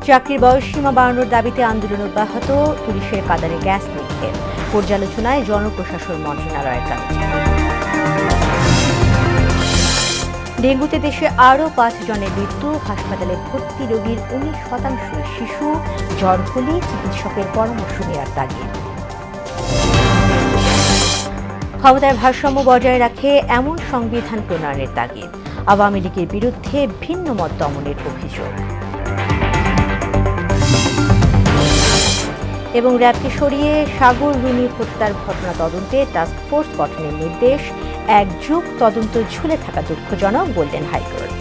চাকরির বয়সসীমা বাড়ানোর দাবিতে আন্দোলন অব্যাহত, পুলিশের কাঁদানে গ্যাস নিক্ষেপ, পর্যালোচনায় জনপ্রশাসন মন্ত্রণালয়ের কমিটি। ডেঙ্গুতে দেশে আরও 5 জনের মৃত্যু, হাসপাতালে ভর্তি রোগীর 19% শিশু, জ্বর হলে চিকিৎসকের পরামর্শ নেওয়ার তাগিদ। ক্ষমতার ভারসাম্য বজায় রাখে এমন সংবিধান প্রণয়নের তাগিদ, আওয়ামী লীগের বিরুদ্ধে ভিন্ন মত দমনের অভিযোগ। এবং র্যাবকে সরিয়ে সাগর রুনি হত্যার ঘটনা তদন্তে টাস্কফোর্স গঠনের নির্দেশ, 1 যুগ তদন্ত ঝুলে থাকা দুঃখজনক বললেন হাইকোর্ট।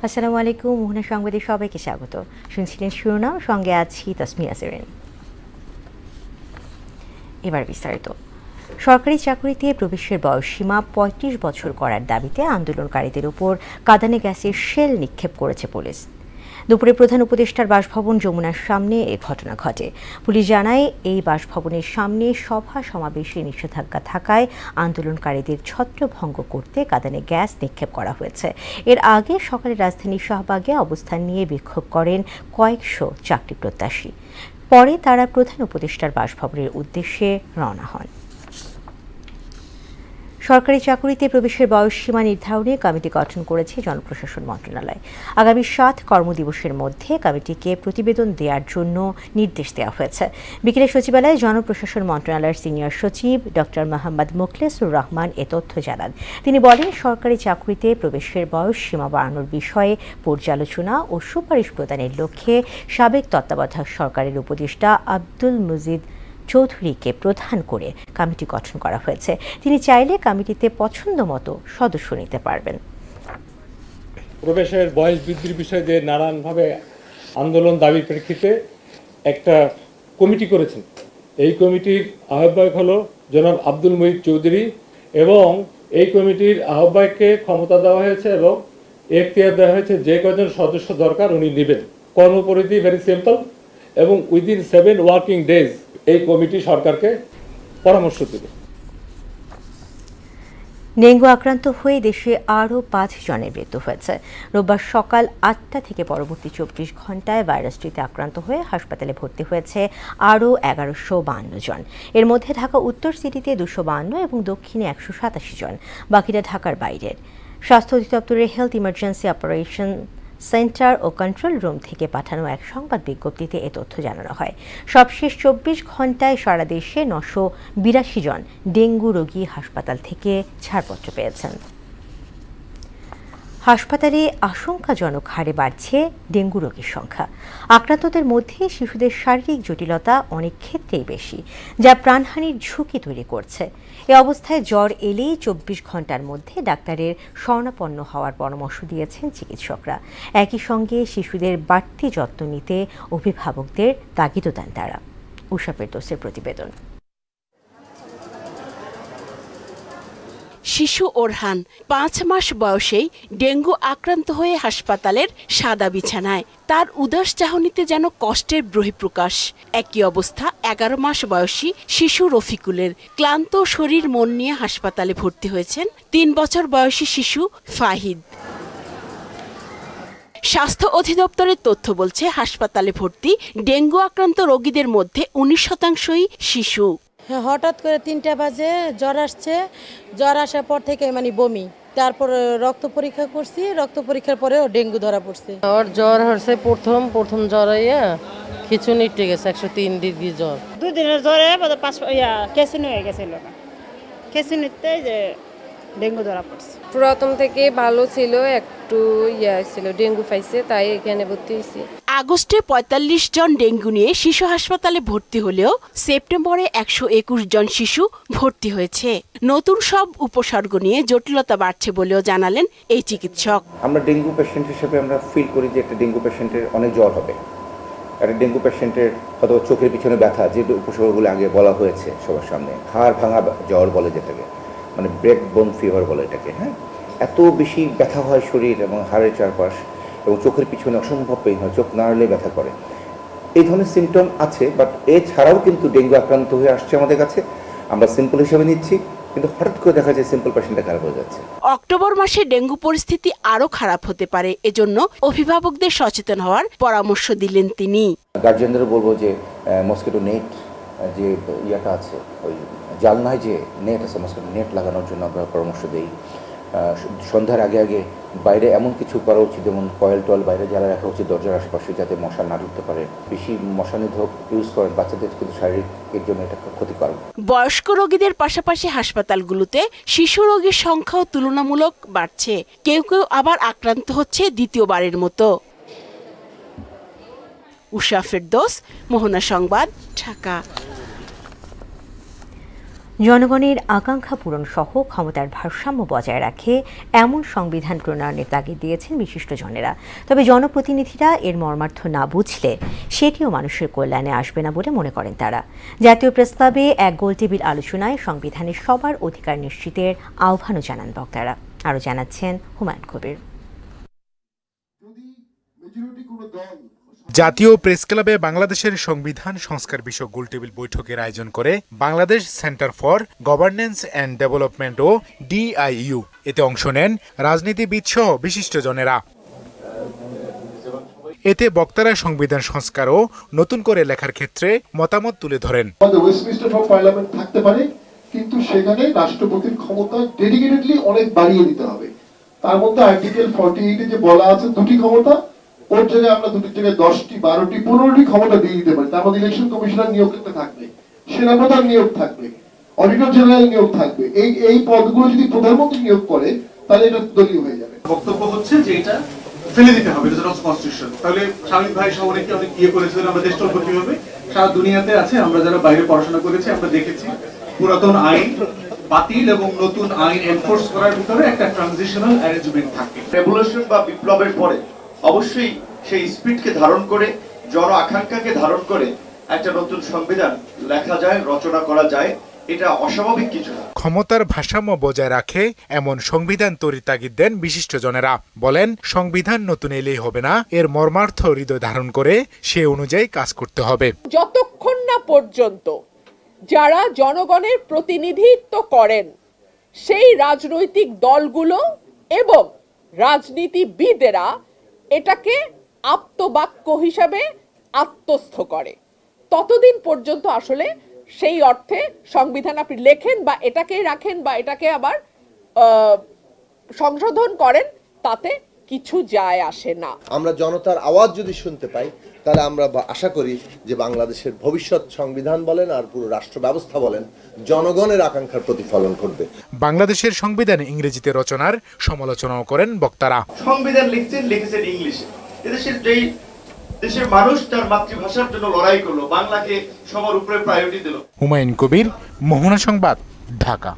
আসসালামু আলাইকুম, মোহনা সংবাদে সবাইকে স্বাগত। শুনছিলেন শিরোনাম, সঙ্গে আছি তাসমিয়া সেরেন। এবার বিস্তারিত। সরকারি চাকরিতে প্রবেশের বয়সসীমা 35 বছর করার দাবিতে আন্দোলনকারীদের উপর কাঁদানে গ্যাসের শেল নিক্ষেপ করেছে পুলিশ। দুপুরে প্রধান উপদেষ্টার বাসভবন যমুনার সামনে এ ঘটনা ঘটে। পুলিশ জানায়, এই বাসভবনের সামনে সভা সমাবেশে নিষেধাজ্ঞা থাকায় আন্দোলনকারীদের ছত্রভঙ্গ করতে কাঁদানে গ্যাস নিক্ষেপ করা হয়েছে। এর আগে সকালে রাজধানীর শাহবাগে অবস্থান নিয়ে বিক্ষোভ করেন কয়েকশো চাকরি প্রত্যাশী। পরে তারা প্রধান উপদেষ্টার বাসভবনের উদ্দেশ্যে রওনা হন। সরকারি চাকরিতে প্রবেশের বয়সসীমা নির্ধারণে কমিটি গঠন করেছে জনপ্রশাসন মন্ত্রণালয়। আগামী 7 কর্মদিবসের মধ্যে কমিটিকে প্রতিবেদন দেওয়ার জন্য নির্দেশ দেওয়া হয়েছে। বিকেলে সচিবালয়ে জনপ্রশাসন মন্ত্রণালয়ের সিনিয়র সচিব ডক্টর মোহাম্মদ মোখলেসুর রহমান এ তথ্য জানান। তিনি বলেন, সরকারি চাকরিতে প্রবেশের বয়সসীমা বাড়ানোর বিষয়ে পর্যালোচনা ও সুপারিশ প্রদানের লক্ষ্যে সাবেক তত্ত্বাবধায়ক সরকারের উপদেষ্টা আব্দুল মুজিদ চৌধুরীকে প্রধান করে কমিটি গঠন করা হয়েছে। তিনি চাইলে কমিটিতে পছন্দ মতো সদস্য নিতে পারবেন। প্রবেশের বয়স বৃদ্ধির বিষয়ে যে নানানভাবে আন্দোলন দাবির প্রেক্ষিতে একটা কমিটি করেছেন। এই কমিটির আহ্বায়ক হলো জনাব আব্দুল মুজিদ চৌধুরী, এবং এই কমিটির আহ্বায়ককে ক্ষমতা দেওয়া হয়েছে এবং এখতিয়ার দেওয়া হয়েছে যে কজন সদস্য দরকার উনি নেবেন। কর্মপরিধি ভেরি সিম্পল, এবং উইদিন 7 ওয়ার্কিং ডেজ এই কমিটি সরকারকে পরামর্শ দেবে। ডেঙ্গু আক্রান্ত হয়ে দেশে আরও 5 জনের মৃত্যু হয়েছে। রোববার সকাল 8টা থেকে পরবর্তী 24 ঘন্টায় ভাইরাসটিতে আক্রান্ত হয়ে হাসপাতালে ভর্তি হয়েছে আরও 1152 জন। এর মধ্যে ঢাকা উত্তর সিটিতে 252 এবং দক্ষিণে 187 জন, বাকিটা ঢাকার বাইরের। স্বাস্থ্য অধিদপ্তরের হেলথ ইমার্জেন্সি অপারেশন সেন্টার ও কন্ট্রোল রুম থেকে পাঠানো এক সংবাদ বিজ্ঞপ্তিতে এ তথ্য জানানো হয়। সবশেষ 24 ঘন্টায় সারা দেশে 982 জন ডেঙ্গু রোগী হাসপাতাল থেকে ছাড়পত্র পেয়েছেন। হাসপাতালে আশঙ্কাজনক হারে বাড়ছে ডেঙ্গু রোগীর সংখ্যা। আক্রান্তদের মধ্যে শিশুদের শারীরিক জটিলতা অনেক ক্ষেত্রেই বেশি, যা প্রাণহানির ঝুঁকি তৈরি করছে। এ অবস্থায় জ্বর এলেই 24 ঘন্টার মধ্যে ডাক্তারের শরণাপন্ন হওয়ার পরামর্শ দিয়েছেন চিকিৎসকরা। একই সঙ্গে শিশুদের বাড়তি যত্ন নিতে অভিভাবকদের তাগিদও দেন তারা। উষা ফেরদৌসের প্রতিবেদন। শিশু ওরহান 5 মাস বয়সেই ডেঙ্গু আক্রান্ত হয়ে হাসপাতালের সাদা বিছানায়। তার উদাস চাহনিতে যেন কষ্টের বহিঃপ্রকাশ। একই অবস্থা 11 মাস বয়সী শিশু রফিকুলের। ক্লান্ত শরীর মন নিয়ে হাসপাতালে ভর্তি হয়েছেন 3 বছর বয়সী শিশু ফাহিদ। স্বাস্থ্য অধিদপ্তরের তথ্য বলছে, হাসপাতালে ভর্তি ডেঙ্গু আক্রান্ত রোগীদের মধ্যে 19%ই শিশু। হঠাৎ করে 3টা বাজে জ্বর আসছে, জ্বর আসার পর থেকে বমি, তারপর রক্ত পরীক্ষা করছি, রক্ত পরীক্ষার পরেও ডেঙ্গু ধরা পড়ছে। ওর জ্বর হচ্ছে প্রথম জ্বর হইয়া খিচুনি উঠে গেছে, 103 ডিগ্রি জ্বর। 2 দিনের জ্বরে কেসিন হয়ে গেছিল, কেসিনিতে যে ডেঙ্গু ধরা পড়ছে। প্রথম থেকে ভালো ছিল, একটু ছিল ডেঙ্গু পাইছে, তাই এখানে ভর্তি হয়েছি। আগস্টে 45 জন ডেঙ্গু নিয়ে শিশু হাসপাতালে ভর্তি হলেও সেপ্টেম্বরে 121 জন শিশু ভর্তি হয়েছে। নতুন সব উপসর্গ নিয়ে জটিলতা বাড়ছে বলেও জানালেন এই চিকিৎসক। আমরা ডেঙ্গু পেশেন্ট হিসেবে আমরা ফিল করি যে একটা ডেঙ্গু পেশেন্টের অনেক জ্বর হবে, একটা ডেঙ্গু পেশেন্টের হয়তো চোখের পিছনে ব্যথা, যে উপসর্গগুলো আগে বলা হয়েছে সবার সামনে, হাড় ভাঙা জ্বর বলে যেটাকে, ব্রেক বোন ফিভার বলে এটাকে। হ্যাঁ, এত বেশি ব্যথা হয় শরীর এবং হাড়ের চারপাশ, এবং চোখের পিছনে অসম্ভব পেইন হয়, চোখ নাড়লে ব্যথা করে। এই ধরনের সিমটম আছে, বাট এছাড়াও কিন্তু ডেঙ্গু আক্রান্ত হয়ে আসছে আমাদের কাছে আমরা সিম্পল হিসেবে নিচ্ছি, কিন্তু হঠাৎ করে দেখা যায় সিম্পল পেশেন্টটা খারাপ হয়ে যাচ্ছে। অক্টোবর মাসে ডেঙ্গু পরিস্থিতি আরো খারাপ হতে পারে, এজন্য অভিভাবকদের সচেতন হওয়ার পরামর্শ দিলেন তিনি। গার্জিয়ানদের বলবো যে মসকিটো নেট যে ইয়াটা আছে, ওই জালনায় যে নেট আছে, মসকিটো নেট লাগানোর জন্য আমরা পরামর্শ দিই। সন্ধ্যার আগে আগে বাইরে এমন কিছু করা উচিত, যেমন কয়েল টয়েল বাইরে জ্বালা রাখা উচিত দরজার আশেপাশে, যাতে মশা না ঢুকতে পারে। বেশি মশা নিধক ইউজ করেন, বাচ্চাদের কিন্তু শারীরিক জন্য এটা ক্ষতিকর। বয়স্ক রোগীদের পাশাপাশি হাসপাতালগুলোতে শিশু রোগীর সংখ্যাও তুলনামূলক বাড়ছে। কেউ কেউ আবার আক্রান্ত হচ্ছে দ্বিতীয়বারের মতো। উষা ফেরদৌস, মোহনা সংবাদ, ঢাকা। জনগণের আকাঙ্ক্ষা পূরণ সহ ক্ষমতার ভারসাম্য বজায় রাখে এমন সংবিধান প্রণয়নের তাগিদ দিয়েছেন বিশিষ্টজনেরা। তবে জনপ্রতিনিধিরা এর মর্মার্থ না বুঝলে সেটিও মানুষের কল্যাণে আসবে না বলে মনে করেন তারা। জাতীয় প্রেসক্লাবে এক গোলটেবিল আলোচনায় সংবিধানে সবার অধিকার নিশ্চিতের আহ্বানও জানান বক্তারা। আরও জানাচ্ছেন হুমায়ুন কবির। জাতীয় প্রেস ক্লাবে বাংলাদেশের সংবিধান সংস্কার বিষয়ক গোলটেবিল বৈঠকের আয়োজন করে Bangladesh center for governance and development ও DIU। এতে অংশ নেন রাজনীতিবিদ সহ বিশিষ্টজনেরা। এতে বক্তারা সংবিধান সংস্কার ও নতুন করে লেখার ক্ষেত্রে মতামত তুলে ধরেন। ওয়েস্টমিনস্টার পার্লামেন্ট থাকতে পারে, কিন্তু সেখানে রাষ্ট্রপতির ক্ষমতা ডেডিকেটেডলি অনেক বাড়িয়ে দিতে হবে। তার মধ্যে আর্টিকেল 48 যে বলা আছে দুটি ক্ষমতা, ওর জায়গায় আমরা দুটির জায়গায় 10টি, 12টি, 15টি ক্ষমতা দিয়ে দিতে পারি। তার মধ্যে ইলেকশন কমিশনার নিয়োগ করতে থাকবে, সেনাপ্রধান নিয়োগ থাকবে, অডিটর জেনারেল নিয়োগ থাকবে। এই পদগুলো যদি প্রধানমন্ত্রী নিয়োগ করে তাহলে এটা দলীয় হয়ে যাবে। বক্তব্য হচ্ছে যে এটা ফেলে দিতে হবে, এটা কনস্টিটিউশন। তাহলে স্বামী ভাই সহ অনেকে অনেক ইয়ে করেছিল, আমরা দেশ চলবো কিভাবে? সারা দুনিয়াতে আছে, আমরা যারা বাইরে পড়াশোনা করেছি আমরা দেখেছি পুরাতন আইন বাতিল এবং নতুন আইন এনফোর্স করার ভিতরে একটা ট্রানজিশনাল অ্যারেঞ্জমেন্ট থাকে। রেভলিউশন বা বিপ্লবের পরে অবশ্যই সেই স্পিডকে ধারণ করে, জন আকাঙ্ক্ষাকে ধারণ করে একটা নতুন সংবিধান লেখা যায়, রচনা করা যায়। এটা অস্বাভাবিক কিছু না। ক্ষমতার ভারসাম্য বজায় রাখে এমন সংবিধান তৈরি তাগিদ দেন বিশিষ্টজনেরা। বলেন, সংবিধান নতুন এলেই হবে না, এর মর্মার্থ হৃদয় ধারণ করে সে অনুযায়ী কাজ করতে হবে। যতক্ষণ না পর্যন্ত যারা জনগণের প্রতিনিধিত্ব করেন সেই রাজনৈতিক দলগুলো এবং রাজনীতিবিদেরা এটাকে আপ্তবাক্য হিসাবে আত্মস্থ করে, ততদিন পর্যন্ত আসলে সেই অর্থে সংবিধান আপনি লেখেন বা এটাকে রাখেন বা এটাকে আবার সংশোধন করেন, তাতে কিছু যায় আসে না। আমরা জনতার আওয়াজ যদি শুনতে পাই, তাহলে আমরা আশা করি যে বাংলাদেশের ভবিষ্যৎ সংবিধান বলেন আর পুরো রাষ্ট্র ব্যবস্থা বলেন জনগণের আকাঙ্ক্ষার প্রতিফলন করবে। বাংলাদেশের সংবিধান ইংরেজিতে রচনার সমালোচনাও করেন বক্তারা। সংবিধান লিখেছেন ইংলিশে। এদেশের যেই দেশের মানুষ তার মাতৃভাষার জন্য লড়াই করলো, বাংলাকে সবার উপরে প্রায়োরিটি দিল। হুমায়ুন কবির, মোহনা সংবাদ, ঢাকা।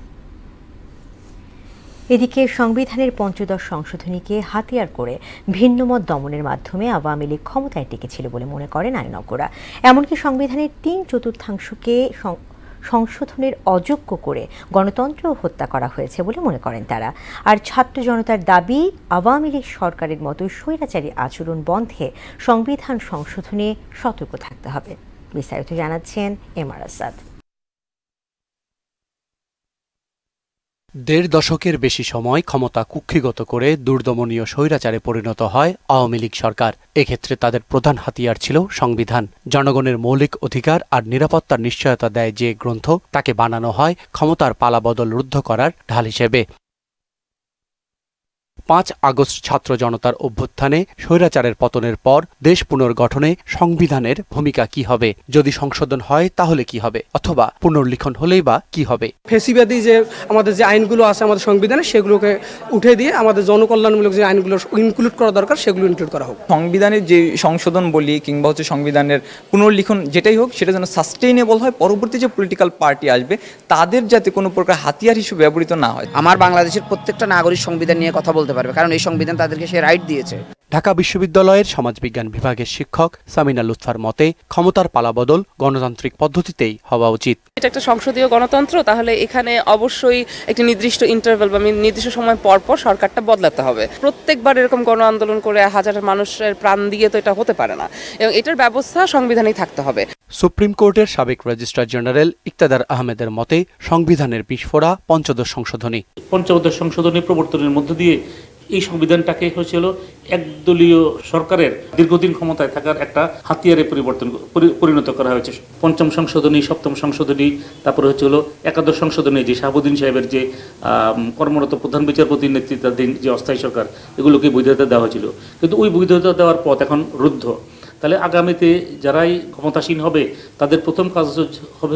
এদিকে সংবিধানের ৫০ সংশোধনীকে হাতিয়ার করে ভিন্নমত দমনের মাধ্যমে আওয়ামী লীগ ক্ষমতায় টিকেছিল বলে মনে করেন আইনজ্ঞরা। এমনকি সংবিধানের ৩/৪ সংশোধনের অযোগ্য করে গণতন্ত্র হত্যা করা হয়েছে বলে মনে করেন তারা। আর ছাত্র জনতার দাবি, আওয়ামী লীগ সরকারের মতো স্বৈরাচারী আচরণ বন্ধে সংবিধান সংশোধনে সতর্ক থাকতে হবে। বিস্তারিত জানাচ্ছেন এমআর আসাদ। ১.৫ দশকের বেশি সময় ক্ষমতা কুক্ষিগত করে দুর্দমনীয় স্বৈরাচারে পরিণত হয় আওয়ামী লীগ সরকার। এক্ষেত্রে তাদের প্রধান হাতিয়ার ছিল সংবিধান। জনগণের মৌলিক অধিকার আর নিরাপত্তার নিশ্চয়তা দেয় যে গ্রন্থ, তাকে বানানো হয় ক্ষমতার পালাবদল রুদ্ধ করার ঢাল হিসেবে। ৫ আগস্ট ছাত্র জনতার অভ্যুত্থানে স্বৈরাচারের পতনের পর দেশ পুনর্গঠনে সংবিধানের ভূমিকা কি হবে? যদি সংশোধন হয় তাহলে কি হবে, অথবা পুনর্লিখন হলেই বা কি হবে? ফেসিবাদী যে আমাদের যে আইনগুলো আছে আমাদের সংবিধানে, সেগুলোকে উঠে দিয়ে আমাদের জনকল্যাণমূলক যে আইনগুলো ইনক্লুড করা দরকার সেগুলো ইনক্লুড করা হোক। সংবিধানের যে সংশোধন বলি কিংবা হচ্ছে সংবিধানের পুনর্লিখন যেটাই হোক, সেটা যেন সাস্টেইনেবল হয়, পরবর্তী যে পলিটিক্যাল পার্টি আসবে তাদের যাতে কোনো প্রকার হাতিয়ার হিসেবে ব্যবহৃত না হয়। আমার বাংলাদেশের প্রত্যেকটা নাগরিক সংবিধান নিয়ে কথা বলতে পারবে, কারণ এই সংবিধান তাদেরকে সে রাইট দিয়েছে। ঢাকা বিশ্ববিদ্যালয়ের সমাজবিজ্ঞান বিভাগের শিক্ষক সামিনা লুৎফার মতে ক্ষমতার পালাবদল গণতান্ত্রিক পদ্ধতিতেই হওয়া উচিত। এটা একটা সংসদীয় গণতন্ত্র, তাহলে এখানে অবশ্যই একটি নির্দিষ্ট ইন্টারভ্যাল বা নির্দিষ্ট সময় পর পর সরকারটা বদলাতে হবে। প্রত্যেকবার এরকম গণ আন্দোলন করে হাজার মানুষের প্রাণ দিয়ে তো এটা হতে পারে না, এবং এটার ব্যবস্থা সংবিধানেই থাকতে হবে। সুপ্রিম কোর্টের সাবেক রেজিস্ট্রার জেনারেল ইকতাদার আহমেদের মতে সংবিধানের বিস্ফোরা পঞ্চদশ সংশোধনী। পঞ্চদশ সংশোধনী প্রবর্তনের মধ্য দিয়ে এই সংবিধানটাকে হয়েছিল একদলীয় সরকারের দীর্ঘদিন ক্ষমতায় থাকার একটা হাতিয়ারে পরিণত করা হয়েছে। পঞ্চম সংশোধনী, সপ্তম সংশোধনী, তারপরে হচ্ছিল একাদশ সংশোধনী, যে শাহাবুদ্দিন সাহেবের যে কর্মরত প্রধান বিচারপতির নেতৃত্বাধীন যে অস্থায়ী সরকার, এগুলোকে বৈধতা দেওয়া হয়েছিল। কিন্তু ওই বৈধতা দেওয়ার পথ এখন রুদ্ধ। তাহলে আগামীতে যারাই ক্ষমতাসীন হবে তাদের প্রথম কাজ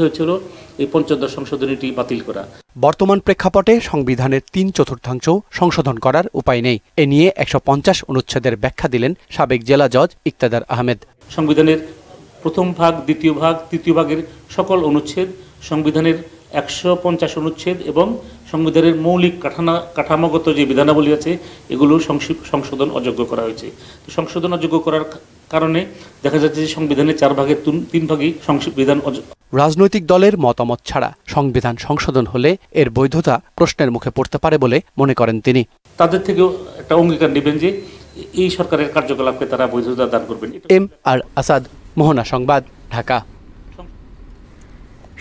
হচ্ছিল এই পঞ্চদশ সংশোধনীটি বাতিল করা। বর্তমান প্রেক্ষাপটে সংবিধানের 3/4 সংশোধন করার উপায় নেই। এ নিয়ে 150 অনুচ্ছেদের ব্যাখ্যা দিলেন সাবেক জেলা জজ ইকতাদার আহমেদ। সংবিধানের প্রথম ভাগ, দ্বিতীয় ভাগ, তৃতীয় ভাগের সকল অনুচ্ছেদ, সংবিধানের 150 অনুচ্ছেদ এবং সংবিধানের মৌলিক কাঠামোগত যে বিধানাবলী আছে এগুলো সংশোধন অযোগ্য করা হয়েছে। সংশোধন অযোগ্য করার কারণে দেখা যাচ্ছে যে সংবিধানের 4 ভাগের 3 ভাগই সংবিধান। রাজনৈতিক দলের মতামত ছাড়া সংবিধান সংশোধন হলে এর বৈধতা প্রশ্নের মুখে পড়তে পারে বলে মনে করেন তিনি। তাদের থেকেও একটা অঙ্গীকার নেবেন যে এই সরকারের কার্যকলাপকে তারা বৈধতা দান করবেন। M.R. আসাদ, মোহনা সংবাদ, ঢাকা।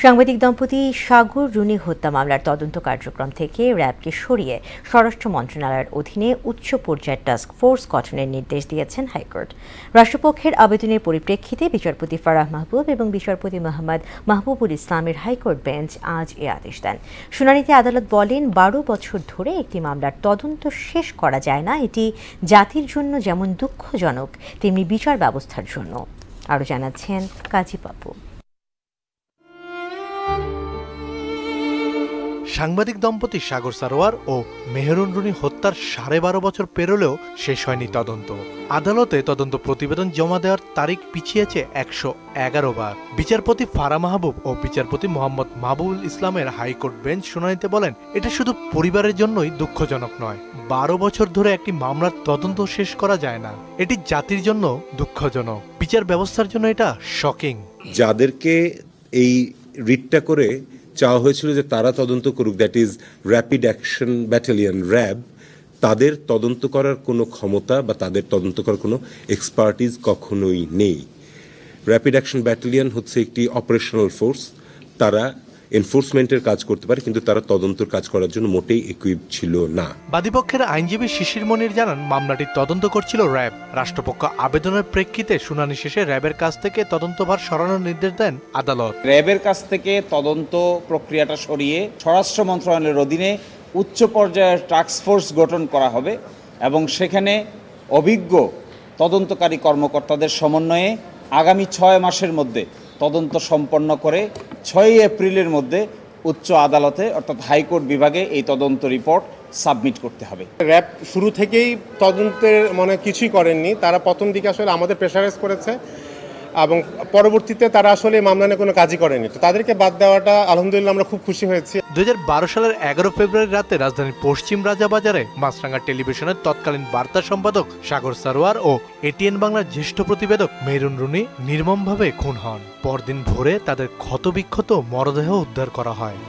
সাংবাদিক দম্পতি সাগর রুনি হত্যা মামলার তদন্ত কার্যক্রম থেকে র্যাবকে সরিয়ে স্বরাষ্ট্র মন্ত্রণালয়ের অধীনে উচ্চ পর্যায়ের টাস্ক ফোর্স গঠনের নির্দেশ দিয়েছেন হাইকোর্ট। রাষ্ট্রপক্ষের আবেদনের পরিপ্রেক্ষিতে বিচারপতি ফারাহ মাহবুব এবং বিচারপতি মোহাম্মদ মাহবুবুল ইসলামের হাইকোর্ট বেঞ্চ আজ এ আদেশ দেন। শুনানিতে আদালত বলেন, 12 বছর ধরে একটি মামলার তদন্ত শেষ করা যায় না। এটি জাতির জন্য যেমন দুঃখজনক তেমনি বিচার ব্যবস্থার জন্য। আরও জানাচ্ছেন কাজী পাপু। সাংবাদিক দম্পতি সাগর সারোয়ার ও মেহরুন রুনি হত্যার 12.5 বছর পেরোলেও শেষ হয়নি তদন্ত। আদালতে তদন্ত প্রতিবেদন জমা দেওয়ার তারিখ পিছিয়েছে 111 বার। বিচারপতি ফারাহ মাহবুব ও বিচারপতি মোহাম্মদ মাহবুবুল ইসলামের হাইকোর্ট বেঞ্চ শুনানিতে বলেন, এটা শুধু পরিবারের জন্যই দুঃখজনক নয়, 12 বছর ধরে একটি মামলার তদন্ত শেষ করা যায় না। এটি জাতির জন্য দুঃখজনক, বিচার ব্যবস্থার জন্য এটা শকিং। যাদেরকে এই রিটটা করে চাওয়া হয়েছিল যে তারা তদন্ত করুক, that is rapid action battalion, RAB, তাদের তদন্ত করার কোনো ক্ষমতা বা তাদের তদন্ত করার কোনো এক্সপার্টিজ কখনোই নেই। র্যাপিড অ্যাকশন ব্যাটালিয়ন হচ্ছে একটি অপারেশনাল ফোর্স, তারা এনফোর্সমেন্টের কাজ করতে পারে, কিন্তু তারা তদন্তের কাজ করার জন্য মোটেই ইকুইপড ছিল না। বাদীপক্ষের আইনজীবী শিশির মনির জানান, মামলাটি তদন্ত করছিল র্যাব। রাষ্ট্রপক্ষ আবেদনের প্রেক্ষিতে শুনানি শেষে র্যাবের কাছ থেকে তদন্তভার সরানোর নির্দেশ দেন আদালত। র্যাবের কাছ থেকে তদন্ত প্রক্রিয়াটা সরিয়ে স্বরাষ্ট্র মন্ত্রণালয়ের অধীনে উচ্চ পর্যায়ের টাস্ক ফোর্স গঠন করা হবে এবং সেখানে অভিজ্ঞ তদন্তকারী কর্মকর্তাদের সমন্বয়ে আগামী 6 মাসের মধ্যে তদন্ত সম্পন্ন করে 6 এপ্রিলের মধ্যে উচ্চ আদালতে অর্থাৎ হাইকোর্ট বিভাগে এই তদন্ত রিপোর্ট সাবমিট করতে হবে। র্যাব শুরু থেকেই তদন্তের কিছুই করেননি, তারা প্রথম দিকে আসলে আমাদের প্রেশারাইজ করেছে এবং পরবর্তীতে তারা আসলে মামলা নিয়ে কোনো কাজই করেনি। তো তাদেরকে বাদ দেওয়াটা আলহামদুলিল্লাহ আমরা খুব খুশি হয়েছি। 2012 সালের 11 ফেব্রুয়ারি রাতে রাজধানীর পশ্চিম রাজাবাজারে মাছরাঙ্গা টেলিভিশনের তৎকালীন বার্তা সম্পাদক সাগর সারোয়ার ও এটিএন বাংলার জ্যেষ্ঠ প্রতিবেদক মেহরুন রুনি নির্মমভাবে খুন হন। পরদিন ভোরে তাদের ক্ষতবিক্ষত মরদেহ উদ্ধার করা হয়।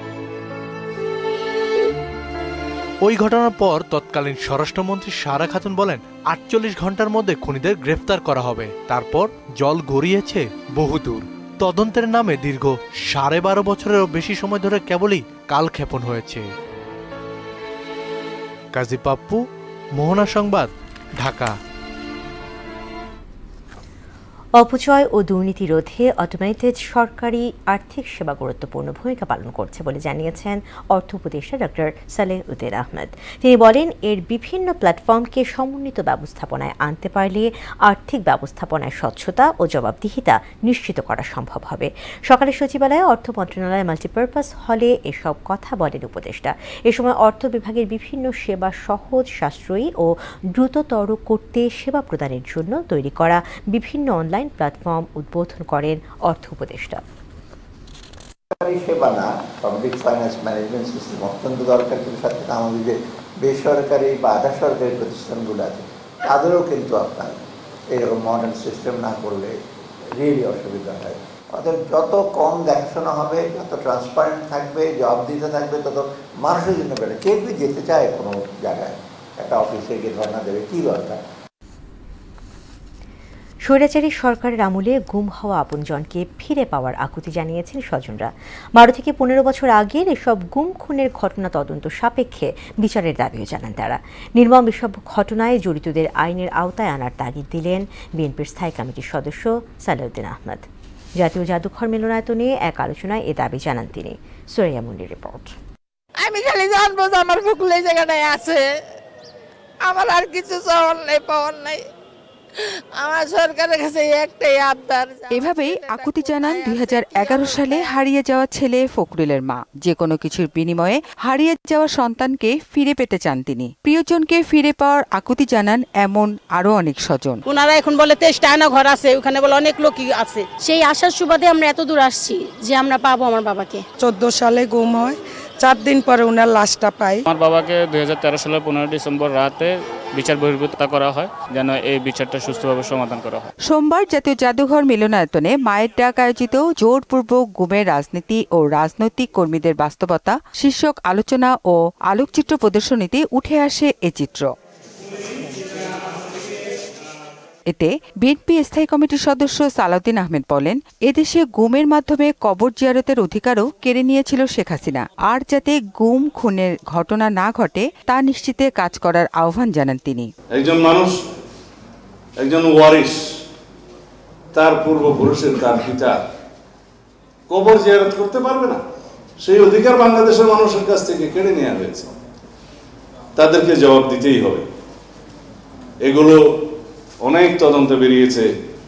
ওই ঘটনার পর তৎকালীন স্বরাষ্ট্রমন্ত্রী সারা খাতুন বলেন, 48 ঘন্টার মধ্যে খুনিদের গ্রেফতার করা হবে। তারপর জল গড়িয়েছে বহুদূর। তদন্তের নামে দীর্ঘ 12.5 বছরেরও বেশি সময় ধরে কেবলই কালক্ষেপণ হয়েছে। কাজী পাপ্পু, মোহনা সংবাদ, ঢাকা। অপচয় ও দুর্নীতি রোধে অটোমেটেড সরকারি আর্থিক সেবা গুরুত্বপূর্ণ ভূমিকা পালন করছে বলে জানিয়েছেন অর্থ উপদেষ্টা ডক্টর সালেহ উদ্দিন আহমেদ। তিনি বলেন, এর বিভিন্ন প্ল্যাটফর্মকে সমন্বিত ব্যবস্থাপনায় আনতে পারলে আর্থিক ব্যবস্থাপনায় স্বচ্ছতা ও জবাবদিহিতা নিশ্চিত করা সম্ভব হবে। সকালে সচিবালয়ে অর্থ মন্ত্রণালয়ের মাল্টিপারপাস হলে এসব কথা বলেন উপদেষ্টা। এ সময় অর্থ বিভাগের বিভিন্ন সেবা সহজ, সাশ্রয়ী ও দ্রুততর করতে সেবা প্রদানের জন্য তৈরি করা বিভিন্ন অনলাইন প্ল্যাটফর্ম উদ্বোধন করেন অর্থ উপদেষ্টা। সেবা না, পাবলিক ফাইন্যান্স ম্যানেজমেন্ট সিস্টেম অত্যন্ত দরকার, কিন্তু সাথে আমাদের যে বেসরকারি বা আধা সরকারি প্রতিষ্ঠানগুলো আছে তাদেরও কিন্তু আপনার এইরকম মডার্ন সিস্টেম না করলে রিয়েলি অসুবিধা হয়। অর্থাৎ যত কম দেখাশোনা হবে, যত ট্রান্সপারেন্ট থাকবে, জব দিতে থাকবে, তত মানুষের জন্য বেড়ে। কে কি যেতে চায় কোনো জায়গায়, একটা অফিসে গিয়ে ধর্ণা দেবে, কী দরকার? স্বৈরাচারী সরকারের আমলে গুম হওয়া আপনজনকে ফিরে পাওয়ার আকুতি জানিয়েছেন স্বজনরা। 12 থেকে 15 বছর আগের এসব গুম খুনের ঘটনা তদন্ত সাপেক্ষে বিচারের দাবিও জানান তারা। নির্মম এসব ঘটনায় জড়িতদের আইনের আওতায় আনার তাগিদ দিলেন বিএনপির স্থায়ী কমিটির সদস্য সালাউদ্দিন আহমেদ। জাতীয় জাদুঘর মিলনায়তনে এক আলোচনায় এ দাবি জানান তিনি। সুরাইয়া মুন্নির রিপোর্ট। আমি খালি জানবো যে আমার ফুকুল এই জায়গাটায় আছে, আমার আর কিছু চাওয়ার নাই, পাওয়ার নাই। আমার সরকারের কাছে একটাই আবদার। এভাবেই আকুতি জানান 2011 সালে হারিয়ে যাওয়া ছেলে ফখরুলের মা। যে কোনো কিছুর বিনিময়ে হারিয়ে যাওয়া সন্তানকে ফিরে পেতে চান তিনি। প্রিয়জনকে ফিরে পাওয়ার আকুতি জানান এমন আরো অনেক স্বজন। ওনারা এখন বলে 23টা আয়না ঘর আছে, ওখানে বলে অনেক লোকই আছে। সেই আশার সুবাদে আমরা এত দূর আসছি যে আমরা পাবো আমার বাবাকে। 14 সালে গুম হয়, 4 দিন পরে ওনার লাশটা পাই। আমার বাবাকে 2013 সালের 15 ডিসেম্বর রাতে বিচার বহির্ভূত করা হয়, যেন এই বিচারটা সুষ্ঠুভাবে সমাধান করা হয়। সোমবার জাতীয় জাদুঘর মিলনায়তনে মায়ের ডাক আয়োজিত জোরপূর্বক গুমের রাজনীতি ও রাজনৈতিক কর্মীদের বাস্তবতা শীর্ষক আলোচনা ও আলোকচিত্র প্রদর্শনীতে উঠে আসে এ চিত্র। এতে বিএনপি স্থায়ী কমিটির সদস্য সালাউদ্দিন আহমেদ বলেন, এদেশে গুমের মাধ্যমে কবর জিয়ারতের অধিকারও কেড়ে নিয়েছিল শেখ হাসিনা। আর যাতে গুম খুনের ঘটনা না ঘটে তা নিশ্চিতে কাজ করার আহ্বান জানান তিনি। একজন মানুষ, একজন ওয়ারিশ, তার পূর্বপুরুষের, তার পিতা কবর জিয়ারত করতে পারবে না, সেই অধিকার বাংলাদেশের মানুষের কাছ থেকে কেড়ে নেওয়া হয়েছে। তাদেরকে জবাব দিতেই হবে। এগুলো অনেক তদন্ত বেরিয়েছে,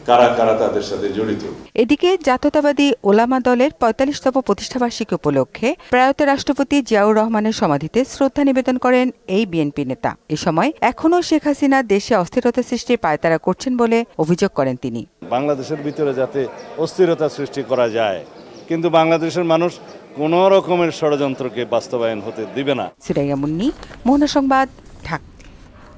কারা কারা তাদের সাথে জড়িত। এদিকে জাতীয়তাবাদী ওলামা দলের 45তম প্রতিষ্ঠাবার্ষিকী উপলক্ষে প্রয়াত রাষ্ট্রপতি জিয়াউর রহমানের সমাধিতে শ্রদ্ধা নিবেদন করেন এই বিএনপি নেতা। এ সময় এখনও শেখ হাসিনা দেশে অস্থিরতা সৃষ্টির পায়তারা করছেন বলে অভিযোগ করেন তিনি। বাংলাদেশের ভিতরে যাতে অস্থিরতা সৃষ্টি করা যায়, কিন্তু বাংলাদেশের মানুষ কোন রকমের ষড়যন্ত্রকে বাস্তবায়ন হতে দিবে না। সুরাইয়া মুন্নি, মোহনা সংবাদ, ঢাকা।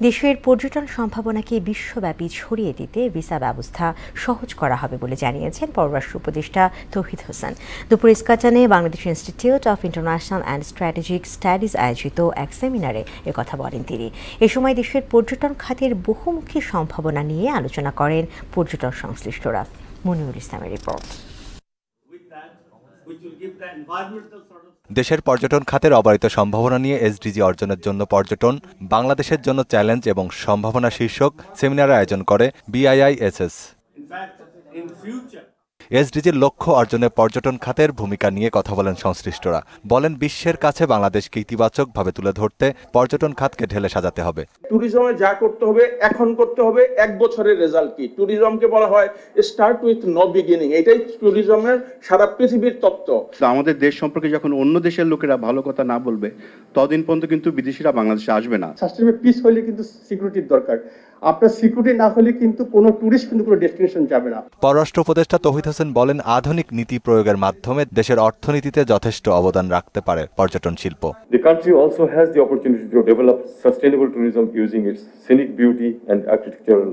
দেশের পর্যটন সম্ভাবনাকে বিশ্বব্যাপী ছড়িয়ে দিতে ভিসা ব্যবস্থা সহজ করা হবে বলে জানিয়েছেন পররাষ্ট্র উপদেষ্টা তৌহিদ হোসেন। দুপুর ইস্কাটনে Bangladesh institute of international and strategic studies আয়োজিত এক সেমিনারে একথা বলেন তিনি। এ সময় দেশের পর্যটন খাতের বহুমুখী সম্ভাবনা নিয়ে আলোচনা করেন পর্যটন সংশ্লিষ্টরা। মনিরুল ইসলামের রিপোর্ট। দেশের পর্যটন খাতের অবারিত সম্ভাবনা নিয়ে এসডিজি অর্জনের জন্য পর্যটন বাংলাদেশের জন্য চ্যালেঞ্জ এবং সম্ভাবনা শীর্ষক সেমিনার আয়োজন করে বিআইআইএসএস। এসডিজির লক্ষ্য অর্জনে পর্যটন খাতের ভূমিকা নিয়ে কথা বলেন সংশ্লিষ্টরা। বলেন, বিশ্বের কাছে বাংলাদেশকে ইতিবাচকভাবে তুলে ধরতে পর্যটন খাতকে ঢেলে সাজাতে হবে। ট্যুরিজমে যা করতে হবে এখন করতে হবে। 1 বছরের রেজাল্ট কি? ট্যুরিজমকে বলা হয় স্টার্ট উইথ নো বিগিনিং। এটাই ট্যুরিজমের সারা পৃথিবীর তত্ত্ব। আমাদের দেশ সম্পর্কে যখন অন্য দেশের লোকেরা ভালো কথা না বলবে, ততদিন পর্যন্ত কিন্তু বিদেশিরা বাংলাদেশে আসবে না। সাস্টেনেবল পিস হলে কিন্তু সিকিউরিটির দরকার। আপনার সিকিউরিটি না হলে কিন্তু কোনো টুরিস্ট কিন্তু কোনো ডেস্টিনেশন যাবে না। পররাষ্ট্র উপদেষ্টা তৌহিদ হোসেন বলেন, আধুনিক নীতি প্রয়োগের মাধ্যমে দেশের অর্থনীতিতে যথেষ্ট অবদান রাখতে পারে পর্যটন শিল্প। The country also has the opportunity to develop sustainable tourism using its scenic beauty and architectural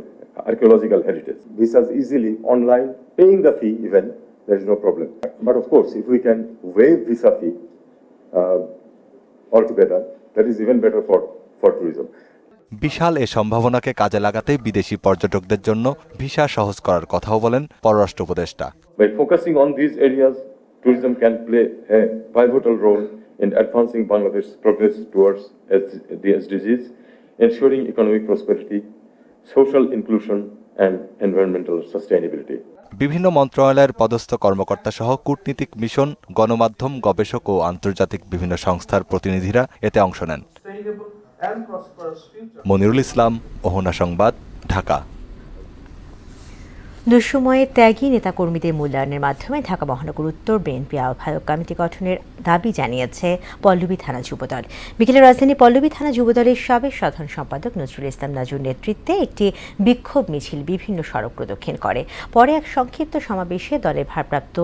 archaeological heritage. Visas easily online, paying the fee even, there is no problem. But of course, if we can waive visa fee altogether, that is even better for tourism. বিশাল এ সম্ভাবনাকে কাজে লাগাতে বিদেশি পর্যটকদের জন্য visa সহজ করার কথাও বলেন পররাষ্ট্র উপদেষ্টা। By focusing on these areas, tourism can play a pivotal role in advancing Bangladesh's progress towards the SDGs, ensuring economic prosperity, social inclusion and environmental sustainability. বিভিন্ন মন্ত্রণালয়ের পদস্থ কর্মকর্তা সহ কূটনীতিক মিশন, গণমাধ্যম, গবেষক ও আন্তর্জাতিক বিভিন্ন সংস্থার প্রতিনিধিরা এতে অংশ নেন। মনিরুল ইসলাম, মোহনা সংবাদ, ঢাকা। দুঃসময়ে ত্যাগী নেতাকর্মীদের মূল্যায়নের মাধ্যমে ঢাকা মহানগর উত্তর বিএনপি আহ্বায়ক কমিটি গঠনের দাবি জানিয়েছে পল্লবী থানা যুবদল। বিকেলে রাজধানী পল্লবী থানা যুবদলের সাবেক সাধারণ সম্পাদক নজরুল ইসলাম নাজুর নেতৃত্বে একটি বিক্ষোভ মিছিল বিভিন্ন সড়ক প্রদক্ষিণ করে। পরে এক সংক্ষিপ্ত সমাবেশে দলের ভারপ্রাপ্ত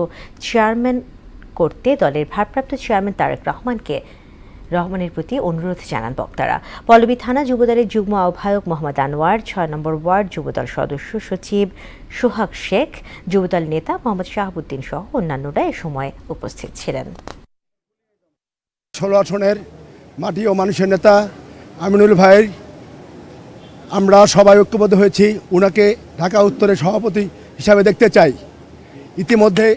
চেয়ারম্যান তারেক রহমানকে রহমানের প্রতি অনুরোধ জানান বক্তারা। পল্লবী থানা যুবদলের যুগ্ম আহ্বায়ক মোহাম্মদ আনোয়ার, ৬ নম্বর ওয়ার্ড যুবদল সদস্য সচিব সোহাগ শেখ, যুবদল নেতা মোহাম্মদ শাহাবুদ্দিন সহ অন্যান্যরা এ সময় উপস্থিত ছিলেন। ১৬ আসনের মাটি ও মানুষের নেতা আমিনুল ভাইয়ের আমরা সবাই ঐক্যবদ্ধ হয়েছি, উনাকে ঢাকা উত্তরের সভাপতি হিসাবে দেখতে চাই। ইতিমধ্যে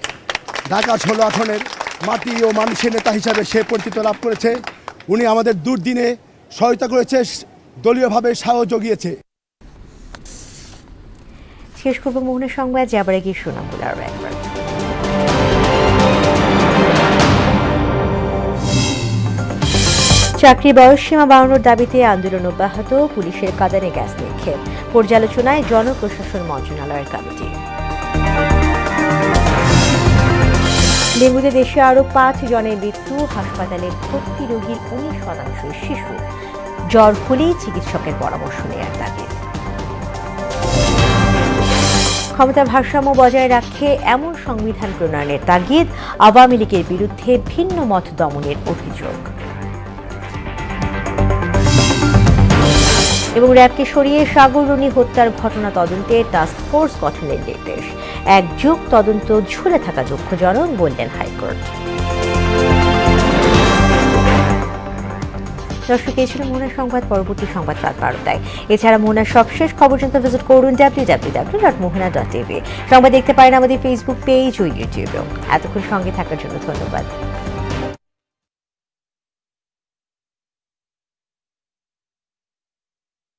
ঢাকা ১৬ আসনের মাটি ও মানুষের নেতা হিসাবে সে পরিচিত লাভ করেছে। উনি আমাদের দুর্দিনে সহায়তা করেছে, দলীয়ভাবে সাহস জুগিয়েছে। শেষ করব মোহনের সংবাদ, যাবার আগে শোনাবো আরও একবার। চাকরি বয়সসীমা বাড়ানোর দাবিতে আন্দোলন অব্যাহত, পুলিশের কাঁদানে গ্যাস নিক্ষেপ, পর্যালোচনায় জনপ্রশাসন মন্ত্রণালয়ের কমিটি। ডেঙ্গুতে দেশে আরও ৫ জনের মৃত্যু, হাসপাতালে ভর্তি রোগীর ১৯% শিশু। জ্বর হলেই চিকিৎসকের পরামর্শ নেওয়ার দাবি। ক্ষমতার ভারসাম্য বজায় রাখে এমন সংবিধান প্রণয়নের তাগিদ, আওয়ামী লীগের বিরুদ্ধে ভিন্ন মত দমনের অভিযোগ। এবং র্যাবকে সরিয়ে সাগররুনি হত্যার ঘটনা তদন্তে টাস্ক ফোর্স গঠনের নির্দেশ। এক যুগ তদন্ত ঝুলে থাকা দুঃখজনক বললেন হাইকোর্ট। দর্শক, এই ছিল মোহনার সংবাদ। পরবর্তী সংবাদ রাত 12টায়। এছাড়া মোহনার সবশেষ খবর জানতে ভিজিট করুন www.mohana.tv। সংবাদ দেখতে পারেন আমাদের ফেসবুক পেজ ও ইউটিউবেও। এতক্ষণ সঙ্গে থাকার জন্য ধন্যবাদ।